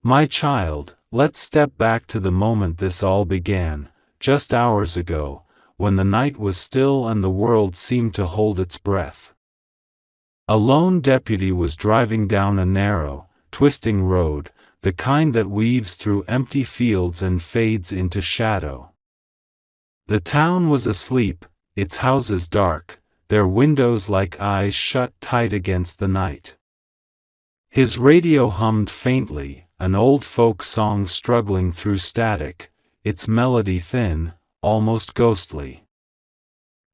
My child, let's step back to the moment this all began, just hours ago, when the night was still and the world seemed to hold its breath. A lone deputy was driving down a narrow, twisting road, the kind that weaves through empty fields and fades into shadow. The town was asleep, its houses dark, their windows like eyes shut tight against the night. His radio hummed faintly, an old folk song struggling through static, its melody thin, almost ghostly.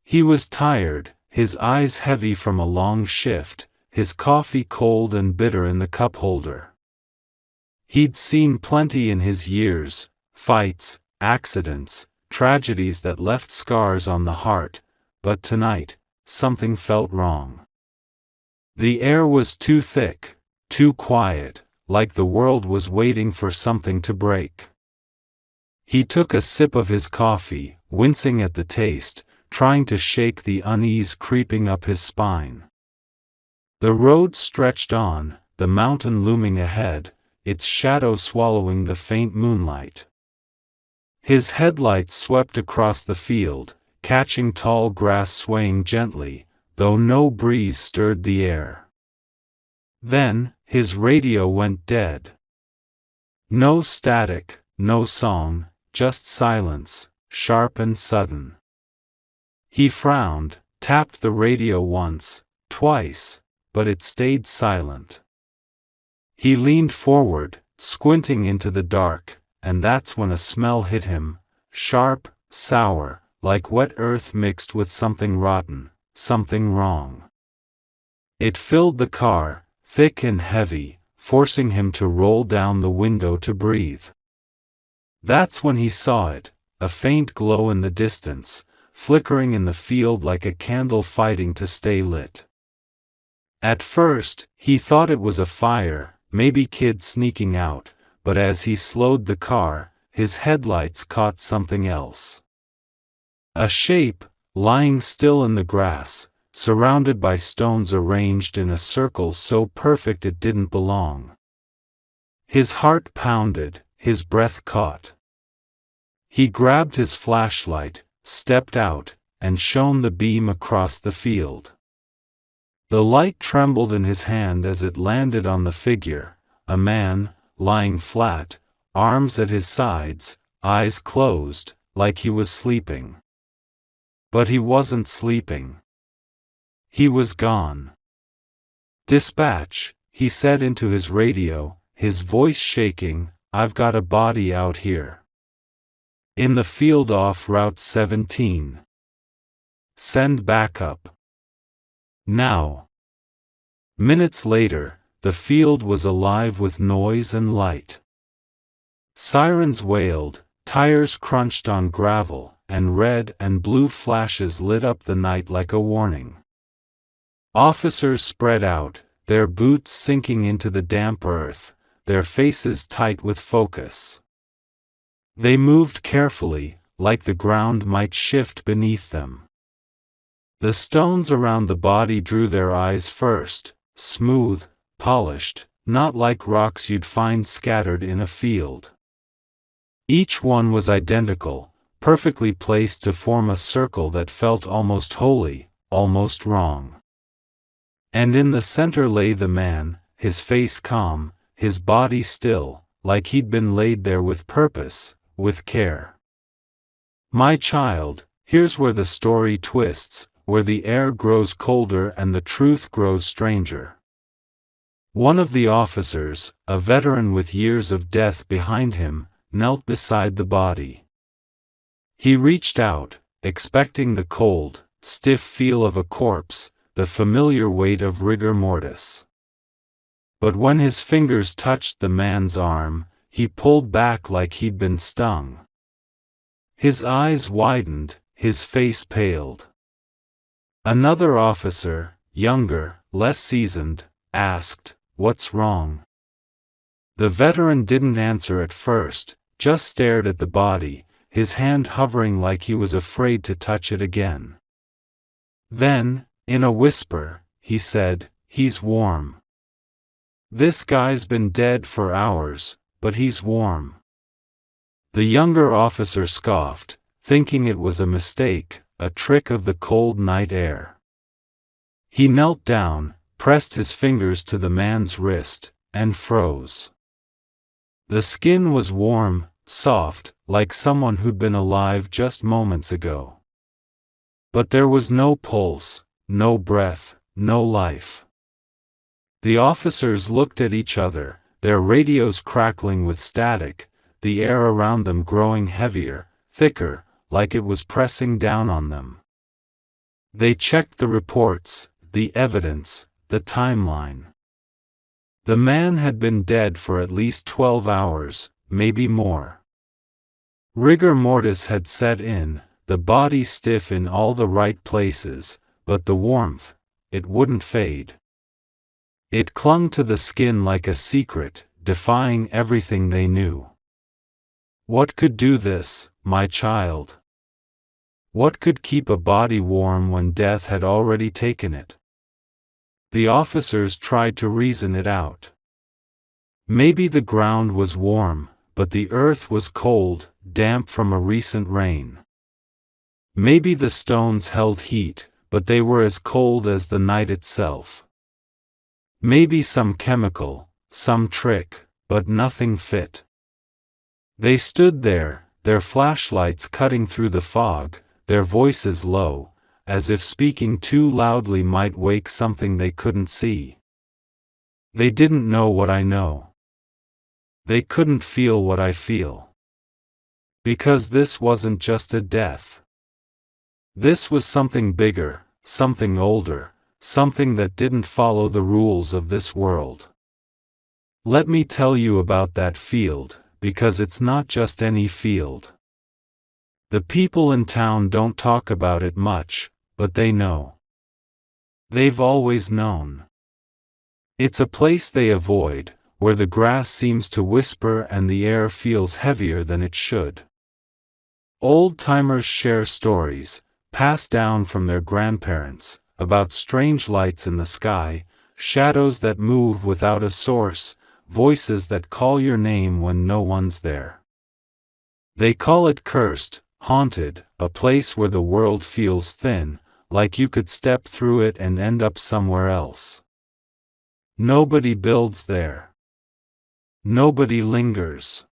He was tired, his eyes heavy from a long shift, his coffee cold and bitter in the cup holder. He'd seen plenty in his years, fights, accidents, tragedies that left scars on the heart, but tonight, something felt wrong. The air was too thick, too quiet, like the world was waiting for something to break. He took a sip of his coffee, wincing at the taste, trying to shake the unease creeping up his spine. The road stretched on, the mountain looming ahead, its shadow swallowing the faint moonlight. His headlights swept across the field, catching tall grass swaying gently, though no breeze stirred the air. Then, his radio went dead. No static, no song, just silence, sharp and sudden. He frowned, tapped the radio once, twice, but it stayed silent. He leaned forward, squinting into the dark, and that's when a smell hit him, sharp, sour, like wet earth mixed with something rotten, something wrong. It filled the car, thick and heavy, forcing him to roll down the window to breathe. That's when he saw it, a faint glow in the distance, flickering in the field like a candle fighting to stay lit. At first, he thought it was a fire, maybe kids sneaking out, but as he slowed the car, his headlights caught something else. A shape, lying still in the grass, surrounded by stones arranged in a circle so perfect it didn't belong. His heart pounded, his breath caught. He grabbed his flashlight, stepped out, and shone the beam across the field. The light trembled in his hand as it landed on the figure, a man, lying flat, arms at his sides, eyes closed, like he was sleeping. But he wasn't sleeping. He was gone. "Dispatch," he said into his radio, his voice shaking, "I've got a body out here. In the field off Route 17. Send backup. Now." Minutes later, the field was alive with noise and light. Sirens wailed, tires crunched on gravel, and red and blue flashes lit up the night like a warning. Officers spread out, their boots sinking into the damp earth, their faces tight with focus. They moved carefully, like the ground might shift beneath them. The stones around the body drew their eyes first, smooth, polished, not like rocks you'd find scattered in a field. Each one was identical, perfectly placed to form a circle that felt almost holy, almost wrong. And in the center lay the man, his face calm, his body still, like he'd been laid there with purpose, with care. My child, here's where the story twists, where the air grows colder and the truth grows stranger. One of the officers, a veteran with years of death behind him, knelt beside the body. He reached out, expecting the cold, stiff feel of a corpse, the familiar weight of rigor mortis. But when his fingers touched the man's arm, he pulled back like he'd been stung. His eyes widened, his face paled. Another officer, younger, less seasoned, asked, "What's wrong?" The veteran didn't answer at first, just stared at the body, his hand hovering like he was afraid to touch it again. Then, in a whisper, he said, "He's warm. This guy's been dead for hours, but he's warm." The younger officer scoffed, thinking it was a mistake, a trick of the cold night air. He knelt down, pressed his fingers to the man's wrist, and froze. The skin was warm, soft, like someone who'd been alive just moments ago. But there was no pulse, no breath, no life. The officers looked at each other, their radios crackling with static, the air around them growing heavier, thicker, like it was pressing down on them. They checked the reports, the evidence, the timeline. The man had been dead for at least 12 hours, maybe more. Rigor mortis had set in, the body stiff in all the right places, but the warmth, it wouldn't fade. It clung to the skin like a secret, defying everything they knew. What could do this, my child? What could keep a body warm when death had already taken it? The officers tried to reason it out. Maybe the ground was warm, but the earth was cold, damp from a recent rain. Maybe the stones held heat, but they were as cold as the night itself. Maybe some chemical, some trick, but nothing fit. They stood there, their flashlights cutting through the fog, their voices low, as if speaking too loudly might wake something they couldn't see. They didn't know what I know. They couldn't feel what I feel. Because this wasn't just a death. This was something bigger, something older, something that didn't follow the rules of this world. Let me tell you about that field, because it's not just any field. The people in town don't talk about it much, but they know. They've always known. It's a place they avoid, where the grass seems to whisper and the air feels heavier than it should. Old-timers share stories, passed down from their grandparents, about strange lights in the sky, shadows that move without a source, voices that call your name when no one's there. They call it cursed, haunted, a place where the world feels thin, like you could step through it and end up somewhere else. Nobody builds there. Nobody lingers.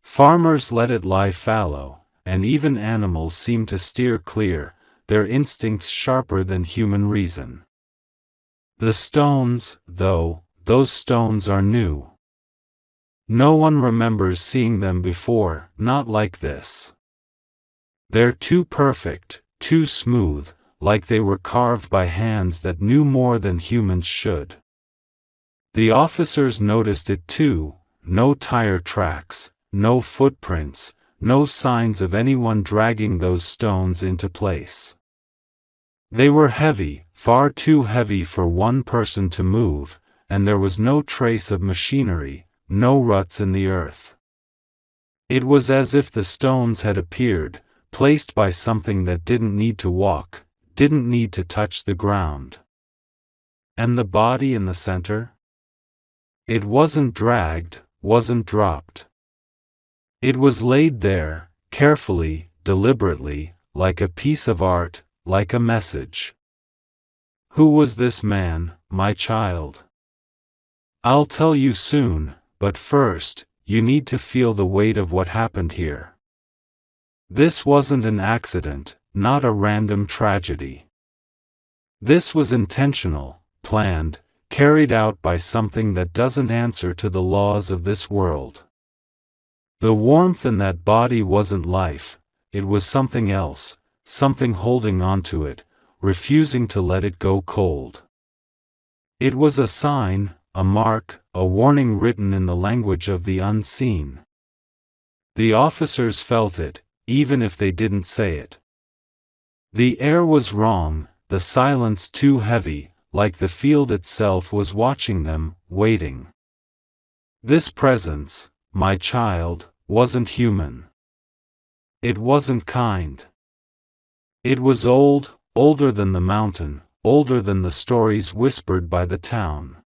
Farmers let it lie fallow, and even animals seem to steer clear, their instincts sharper than human reason. The stones, though, those stones are new. No one remembers seeing them before, not like this. They're too perfect, too smooth, like they were carved by hands that knew more than humans should. The officers noticed it too, no tire tracks, no footprints, no signs of anyone dragging those stones into place. They were heavy, far too heavy for one person to move, and there was no trace of machinery, no ruts in the earth. It was as if the stones had appeared, placed by something that didn't need to walk, didn't need to touch the ground. And the body in the center? It wasn't dragged, wasn't dropped. It was laid there, carefully, deliberately, like a piece of art, like a message. Who was this man, my child? I'll tell you soon, but first, you need to feel the weight of what happened here. This wasn't an accident, not a random tragedy. This was intentional, planned, carried out by something that doesn't answer to the laws of this world. The warmth in that body wasn't life, it was something else, something holding onto it, refusing to let it go cold. It was a sign, a mark, a warning written in the language of the unseen. The officers felt it, even if they didn't say it. The air was wrong, the silence too heavy, like the field itself was watching them, waiting. This presence, my child, wasn't human. It wasn't kind. It was old, older than the mountain, older than the stories whispered by the town.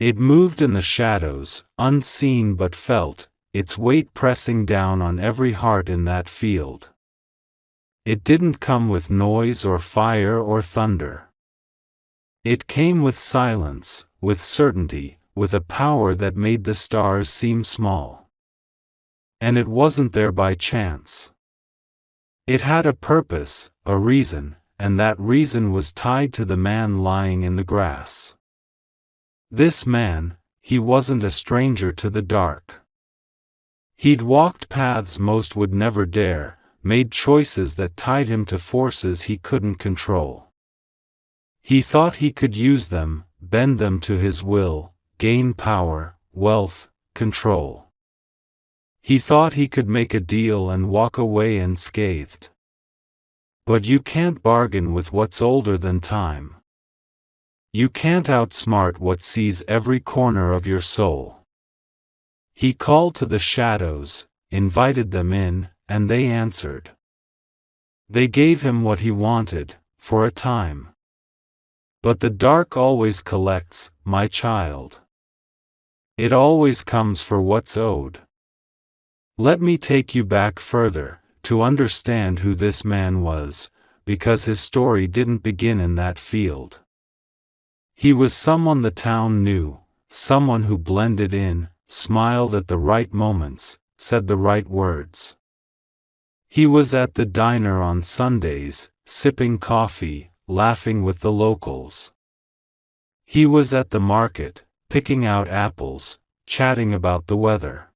It moved in the shadows, unseen but felt, its weight pressing down on every heart in that field. It didn't come with noise or fire or thunder. It came with silence, with certainty, with a power that made the stars seem small. And it wasn't there by chance. It had a purpose, a reason, and that reason was tied to the man lying in the grass. This man, he wasn't a stranger to the dark. He'd walked paths most would never dare, made choices that tied him to forces he couldn't control. He thought he could use them, bend them to his will, gain power, wealth, control. He thought he could make a deal and walk away unscathed. But you can't bargain with what's older than time. You can't outsmart what sees every corner of your soul. He called to the shadows, invited them in, and they answered. They gave him what he wanted, for a time. But the dark always collects, my child. It always comes for what's owed. Let me take you back further, to understand who this man was, because his story didn't begin in that field. He was someone the town knew, someone who blended in, smiled at the right moments, said the right words. He was at the diner on Sundays, sipping coffee, laughing with the locals. He was at the market, picking out apples, chatting about the weather.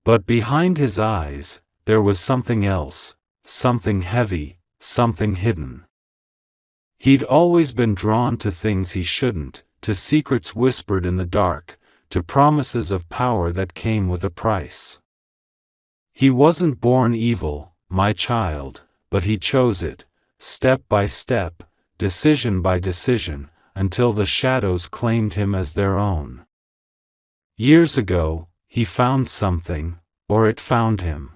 But behind his eyes, there was something else, something heavy, something hidden. He'd always been drawn to things he shouldn't, to secrets whispered in the dark, to promises of power that came with a price. He wasn't born evil, my child, but he chose it, step by step, decision by decision, until the shadows claimed him as their own. Years ago, he found something, or it found him.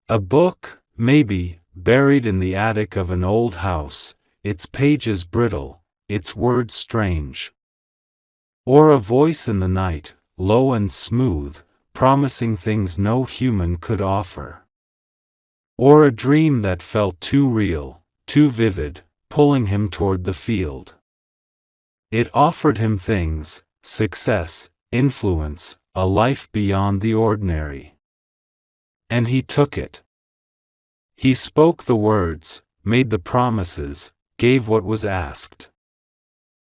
A book, maybe, buried in the attic of an old house, its pages brittle, its words strange. Or a voice in the night, low and smooth, promising things no human could offer. Or a dream that felt too real, too vivid, pulling him toward the field. It offered him things, success, influence, a life beyond the ordinary. And he took it. He spoke the words, made the promises, gave what was asked.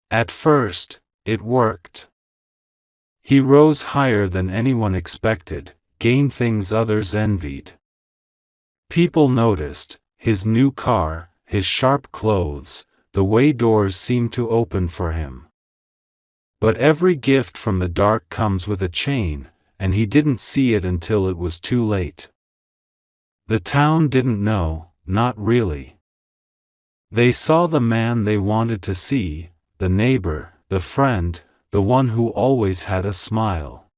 At first, it worked. He rose higher than anyone expected, gained things others envied. People noticed, his new car, his sharp clothes, the way doors seemed to open for him. But every gift from the dark comes with a chain, and he didn't see it until it was too late. The town didn't know, not really. They saw the man they wanted to see, the neighbor, the friend, the one who always had a smile.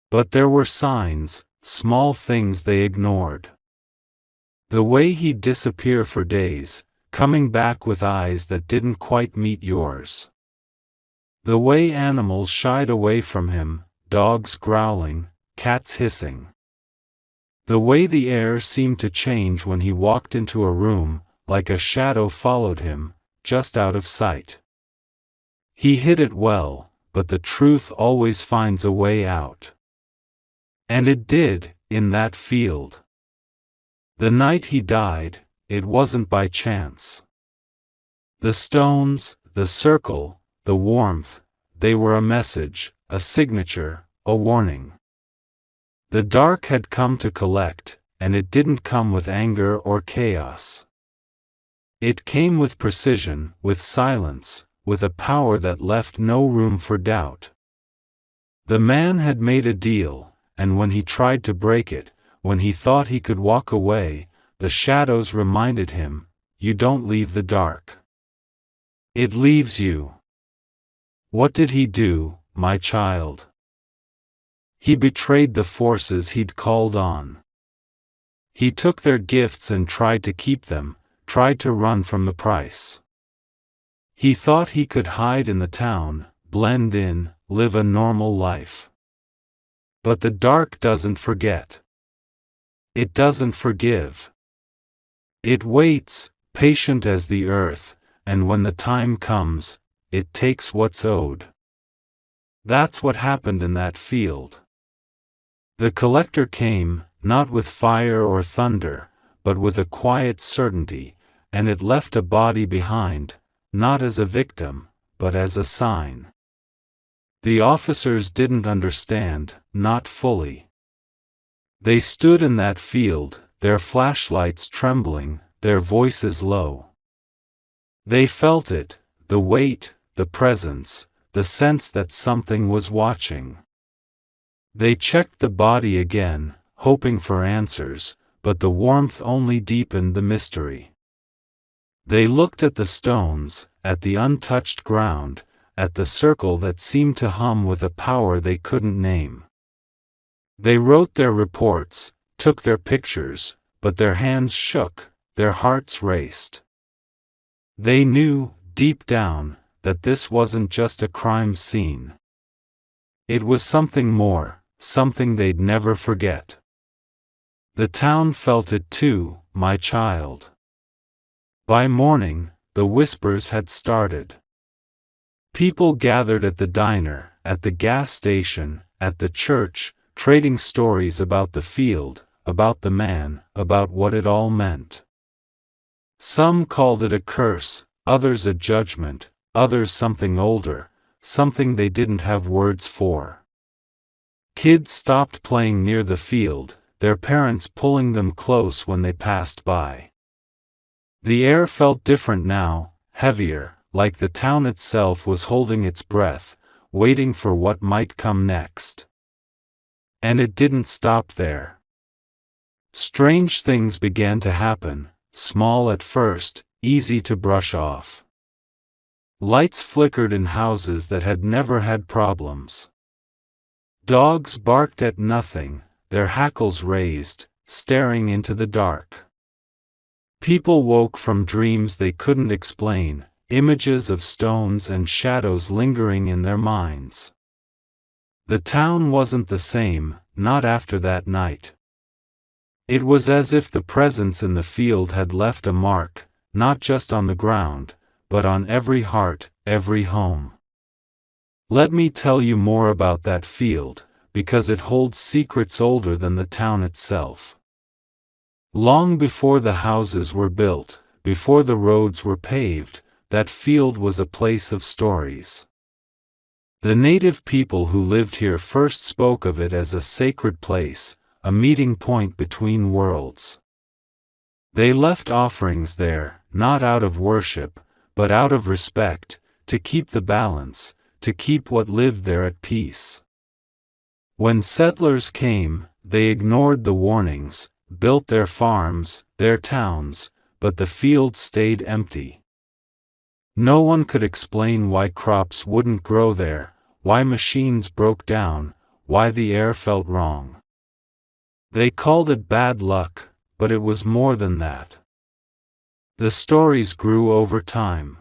But there were signs, small things they ignored. The way he'd disappear for days, coming back with eyes that didn't quite meet yours. The way animals shied away from him, dogs growling, cats hissing. The way the air seemed to change when he walked into a room, like a shadow followed him, just out of sight. He hid it well, but the truth always finds a way out. And it did, in that field. The night he died, it wasn't by chance. The stones, the circle, the warmth, they were a message, a signature, a warning. The dark had come to collect, and it didn't come with anger or chaos. It came with precision, with silence, with a power that left no room for doubt. The man had made a deal, and when he tried to break it, when he thought he could walk away, the shadows reminded him, you don't leave the dark. It leaves you. What did he do, my child? He betrayed the forces he'd called on. He took their gifts and tried to keep them, tried to run from the price. He thought he could hide in the town, blend in, live a normal life. But the dark doesn't forget. It doesn't forgive. It waits, patient as the earth, and when the time comes, it takes what's owed. That's what happened in that field. The collector came, not with fire or thunder, but with a quiet certainty, and it left a body behind, not as a victim, but as a sign. The officers didn't understand, not fully. They stood in that field, their flashlights trembling, their voices low. They felt it, the weight, the presence, the sense that something was watching. They checked the body again, hoping for answers, but the warmth only deepened the mystery. They looked at the stones, at the untouched ground, at the circle that seemed to hum with a power they couldn't name. They wrote their reports, took their pictures, but their hands shook, their hearts raced. They knew, deep down, that this wasn't just a crime scene. It was something more, something they'd never forget. The town felt it too, my child. By morning, the whispers had started. People gathered at the diner, at the gas station, at the church, trading stories about the field, about the man, about what it all meant. Some called it a curse, others a judgment, others something older, something they didn't have words for. Kids stopped playing near the field, their parents pulling them close when they passed by. The air felt different now, heavier, like the town itself was holding its breath, waiting for what might come next. And it didn't stop there. Strange things began to happen, small at first, easy to brush off. Lights flickered in houses that had never had problems. Dogs barked at nothing, their hackles raised, staring into the dark. People woke from dreams they couldn't explain, images of stones and shadows lingering in their minds. The town wasn't the same, not after that night. It was as if the presence in the field had left a mark, not just on the ground, but on every heart, every home. Let me tell you more about that field, because it holds secrets older than the town itself. Long before the houses were built, before the roads were paved, that field was a place of stories. The native people who lived here first spoke of it as a sacred place, a meeting point between worlds. They left offerings there, not out of worship, but out of respect, to keep the balance, to keep what lived there at peace. When settlers came, they ignored the warnings, built their farms, their towns, but the field stayed empty. No one could explain why crops wouldn't grow there, why machines broke down, why the air felt wrong. They called it bad luck, but it was more than that. The stories grew over time.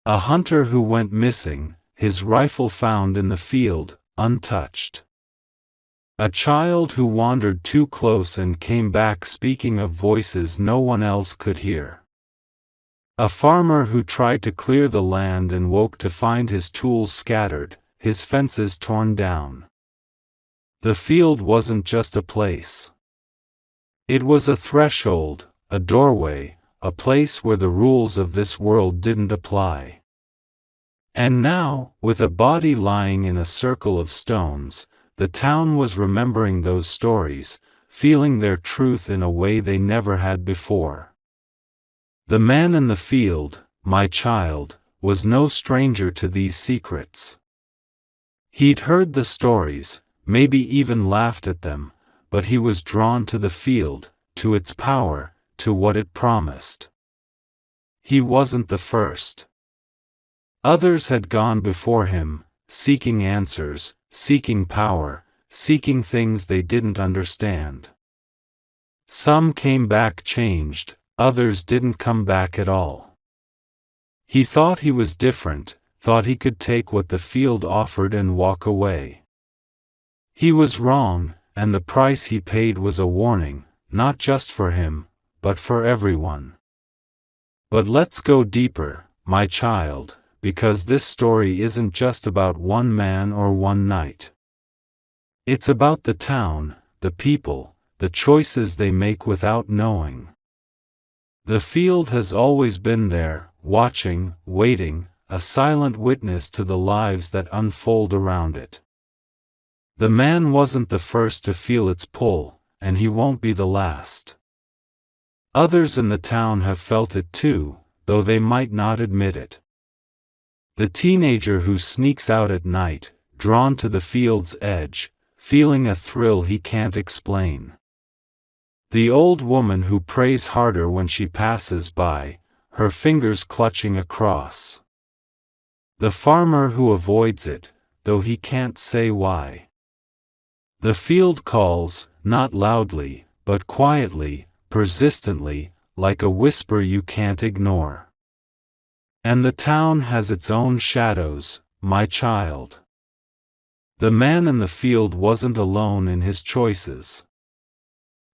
A hunter who went missing, his rifle found in the field, untouched. A child who wandered too close and came back speaking of voices no one else could hear. A farmer who tried to clear the land and woke to find his tools scattered, his fences torn down. The field wasn't just a place. It was a threshold, a doorway, a place where the rules of this world didn't apply. And now, with a body lying in a circle of stones, the town was remembering those stories, feeling their truth in a way they never had before. The man in the field, my child, was no stranger to these secrets. He'd heard the stories, maybe even laughed at them, but he was drawn to the field, to its power, to what it promised. He wasn't the first. Others had gone before him, seeking answers, seeking power, seeking things they didn't understand. Some came back changed, others didn't come back at all. He thought he was different, thought he could take what the field offered and walk away. He was wrong, and the price he paid was a warning, not just for him, but for everyone. But let's go deeper, my child, because this story isn't just about one man or one night. It's about the town, the people, the choices they make without knowing. The field has always been there, watching, waiting, a silent witness to the lives that unfold around it. The man wasn't the first to feel its pull, and he won't be the last. Others in the town have felt it too, though they might not admit it. The teenager who sneaks out at night, drawn to the field's edge, feeling a thrill he can't explain. The old woman who prays harder when she passes by, her fingers clutching a cross. The farmer who avoids it, though he can't say why. The field calls, not loudly, but quietly, persistently, like a whisper you can't ignore. And the town has its own shadows, my child. The man in the field wasn't alone in his choices.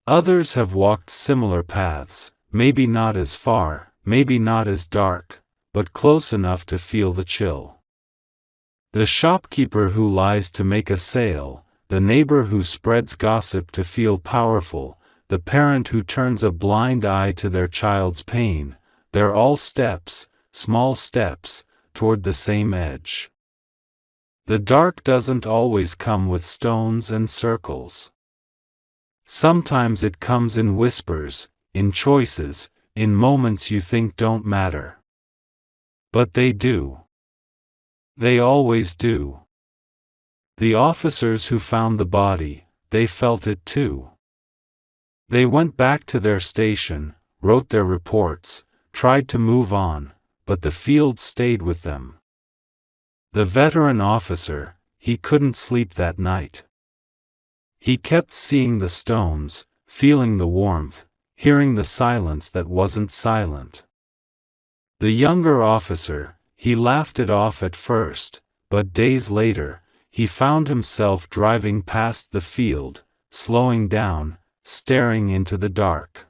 Others have walked similar paths, maybe not as far, maybe not as dark, but close enough to feel the chill. The shopkeeper who lies to make a sale, the neighbor who spreads gossip to feel powerful, the parent who turns a blind eye to their child's pain, they're all steps, small steps, toward the same edge. The dark doesn't always come with stones and circles. Sometimes it comes in whispers, in choices, in moments you think don't matter. But they do. They always do. The officers who found the body, they felt it too. They went back to their station, wrote their reports, tried to move on, but the field stayed with them. The veteran officer, he couldn't sleep that night. He kept seeing the stones, feeling the warmth, hearing the silence that wasn't silent. The younger officer, he laughed it off at first, but days later, he found himself driving past the field, slowing down, staring into the dark.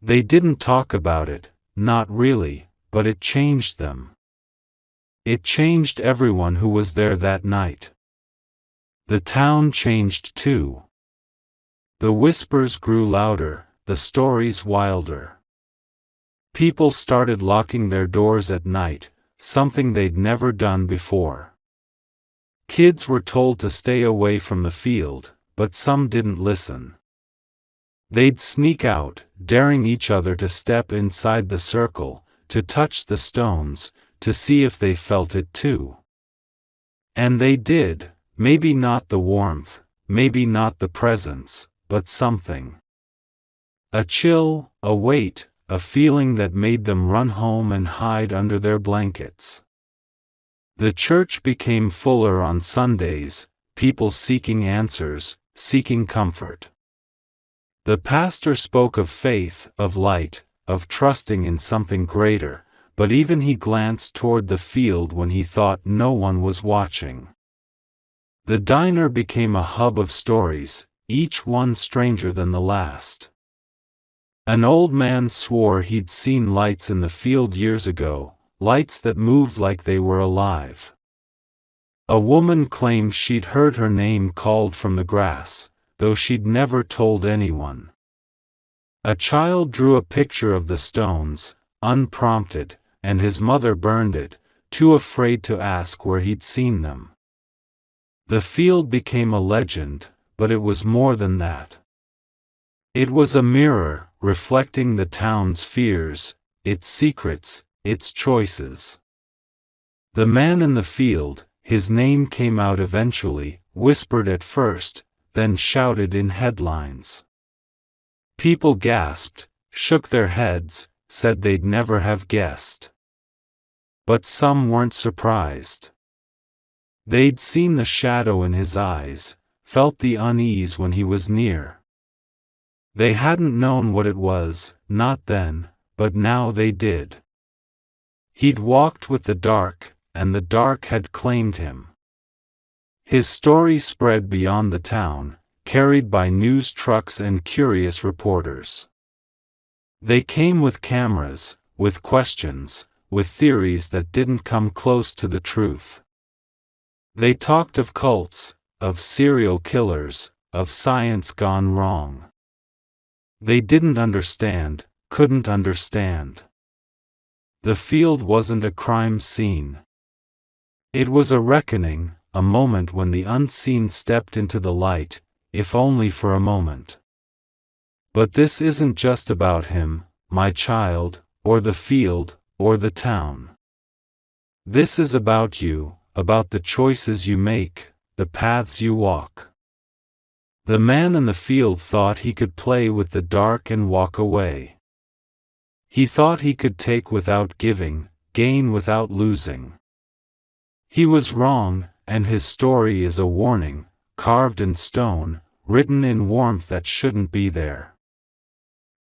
They didn't talk about it, not really, but it changed them. It changed everyone who was there that night. The town changed too. The whispers grew louder, the stories wilder. People started locking their doors at night, something they'd never done before. Kids were told to stay away from the field, but some didn't listen. They'd sneak out, daring each other to step inside the circle, to touch the stones, to see if they felt it too. And they did, maybe not the warmth, maybe not the presence, but something. A chill, a weight, a feeling that made them run home and hide under their blankets. The church became fuller on Sundays, people seeking answers, seeking comfort. The pastor spoke of faith, of light, of trusting in something greater, but even he glanced toward the field when he thought no one was watching. The diner became a hub of stories, each one stranger than the last. An old man swore he'd seen lights in the field years ago, lights that moved like they were alive. A woman claimed she'd heard her name called from the grass, though she'd never told anyone. A child drew a picture of the stones, unprompted, and his mother burned it, too afraid to ask where he'd seen them. The field became a legend, but it was more than that. It was a mirror, reflecting the town's fears, its secrets, its choices. The man in the field, his name came out eventually, whispered at first, then shouted in headlines. People gasped, shook their heads, said they'd never have guessed. But some weren't surprised. They'd seen the shadow in his eyes, felt the unease when he was near. They hadn't known what it was, not then, but now they did. He'd walked with the dark, and the dark had claimed him. His story spread beyond the town, carried by news trucks and curious reporters. They came with cameras, with questions, with theories that didn't come close to the truth. They talked of cults, of serial killers, of science gone wrong. They didn't understand, couldn't understand. The field wasn't a crime scene. It was a reckoning, a moment when the unseen stepped into the light, if only for a moment. But this isn't just about him, my child, or the field, or the town. This is about you, about the choices you make, the paths you walk. The man in the field thought he could play with the dark and walk away. He thought he could take without giving, gain without losing. He was wrong, and his story is a warning, carved in stone, written in warmth that shouldn't be there.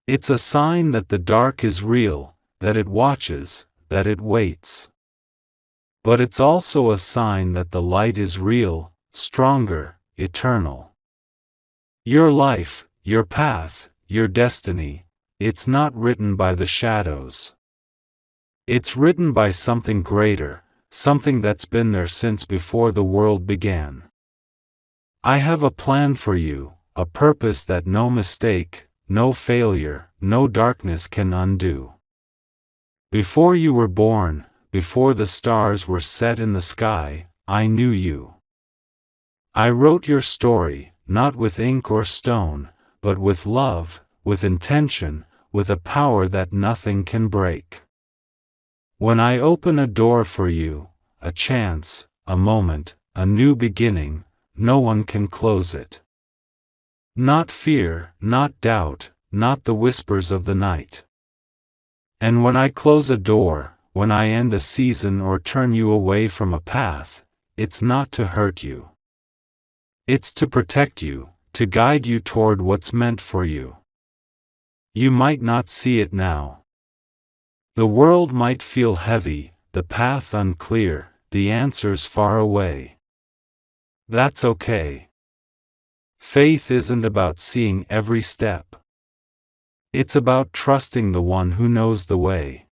It's a sign that the dark is real, that it watches, that it waits. But it's also a sign that the light is real, stronger, eternal. Your life, your path, your destiny, it's not written by the shadows. It's written by something greater, something that's been there since before the world began. I have a plan for you, a purpose that no mistake, no failure, no darkness can undo. Before you were born, before the stars were set in the sky, I knew you. I wrote your story, not with ink or stone, but with love, with intention, with a power that nothing can break. When I open a door for you, a chance, a moment, a new beginning, no one can close it. Not fear, not doubt, not the whispers of the night. And when I close a door, when I end a season or turn you away from a path, it's not to hurt you. It's to protect you, to guide you toward what's meant for you. You might not see it now. The world might feel heavy, the path unclear, the answers far away. That's okay. Faith isn't about seeing every step. It's about trusting the one who knows the way.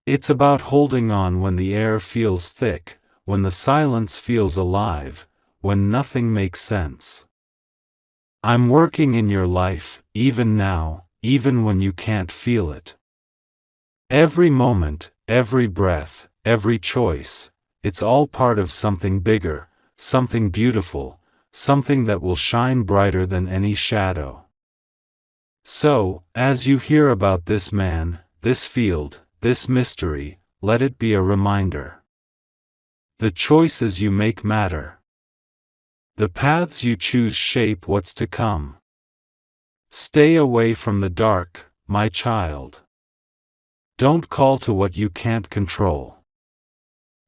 It's about holding on when the air feels thick, when the silence feels alive, when nothing makes sense. I'm working in your life, even now, even when you can't feel it. Every moment, every breath, every choice, it's all part of something bigger, something beautiful, something that will shine brighter than any shadow. So, as you hear about this man, this field, this mystery, let it be a reminder. The choices you make matter. The paths you choose shape what's to come. Stay away from the dark, my child. Don't call to what you can't control.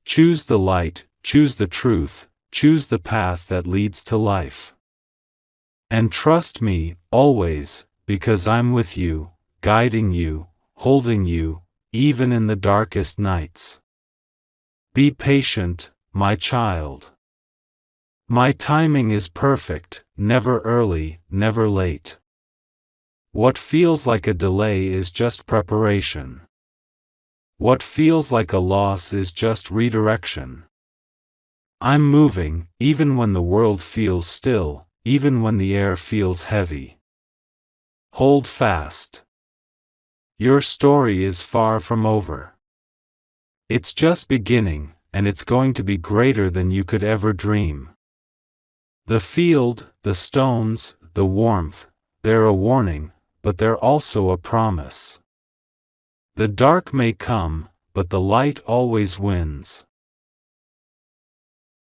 Choose the light, choose the truth, choose the path that leads to life. And trust me, always, because I'm with you, guiding you, holding you, even in the darkest nights. Be patient, my child. My timing is perfect, never early, never late. What feels like a delay is just preparation. What feels like a loss is just redirection. I'm moving, even when the world feels still, even when the air feels heavy. Hold fast. Your story is far from over. It's just beginning, and it's going to be greater than you could ever dream. The field, the stones, the warmth, they're a warning, but they're also a promise. The dark may come, but the light always wins.